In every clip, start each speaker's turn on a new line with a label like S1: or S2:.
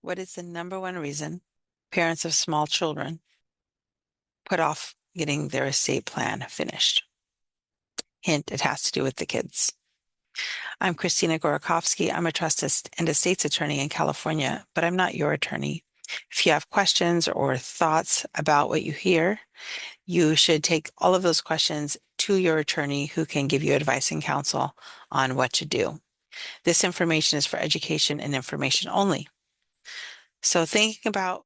S1: What is the number one reason parents of small children put off getting their estate plan finished? Hint, it has to do with the kids. I'm Christina Gorokovsky. I'm a trust and estates attorney in California, but I'm not your attorney. If you have questions or thoughts about what you hear, you should take all of those questions to your attorney who can give you advice and counsel on what to do. This information is for education and information only. So thinking about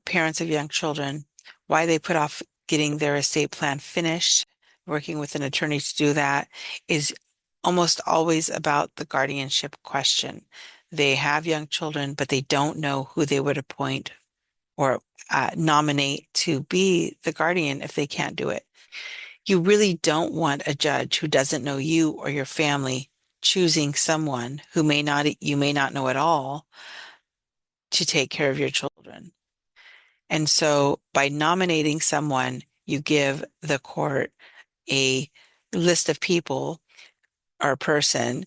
S1: parents of young children, why they put off getting their estate plan finished, working with an attorney to do that is almost always about the guardianship question. They have young children, but they don't know who they would appoint or nominate to be the guardian if they can't do it. You really don't want a judge who doesn't know you or your family choosing someone who you may not know at all to take care of your children. And so by nominating someone, you give the court a list of people or a person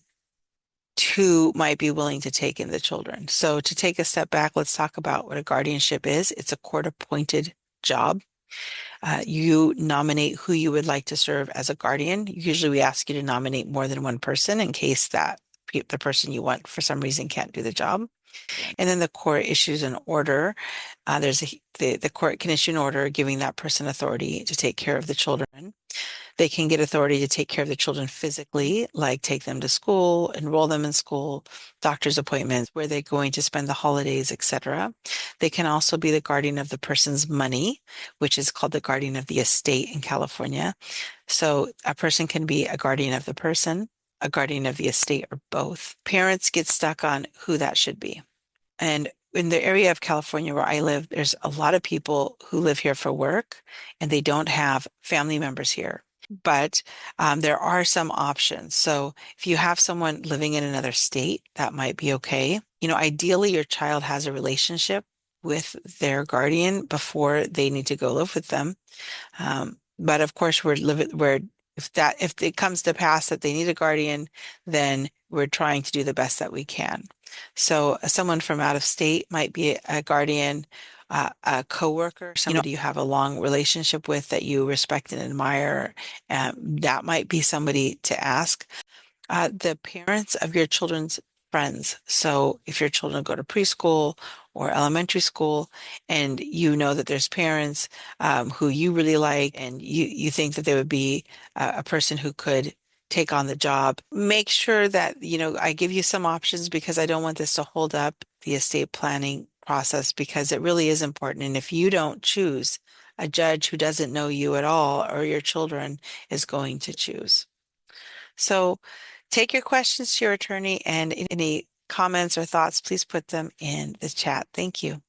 S1: who might be willing to take in the children. So to take a step back, let's talk about what a guardianship is. It's a court-appointed job. You nominate who you would like to serve as a guardian. Usually we ask you to nominate more than one person in case that the person you want for some reason can't do the job. And then the court issues an order. The court can issue an order giving that person authority to take care of the children. They can get authority to take care of the children physically, like take them to school, enroll them in school, doctor's appointments, where they're going to spend the holidays, etc. They can also be the guardian of the person's money, which is called the guardian of the estate in California. So a person can be a guardian of the person, a guardian of the estate, or both. Parents get stuck on who that should be. And in the area of California where I live, there's a lot of people who live here for work and they don't have family members here. But there are some options. So if you have someone living in another state, that might be okay. Ideally, your child has a relationship with their guardian before they need to go live with them. But of course, if it comes to pass that they need a guardian, then we're trying to do the best that we can. So someone from out of state might be a guardian, a coworker, somebody you have a long relationship with that you respect and admire. That might be somebody to ask. The parents of your children's friends. So if your children go to preschool or elementary school and you know that there's parents who you really like and you think that they would be a person who could take on the job, make sure that, I give you some options because I don't want this to hold up the estate planning process because it really is important. And if you don't choose, a judge who doesn't know you at all or your children is going to choose. So take your questions to your attorney and any comments or thoughts, please put them in the chat. Thank you.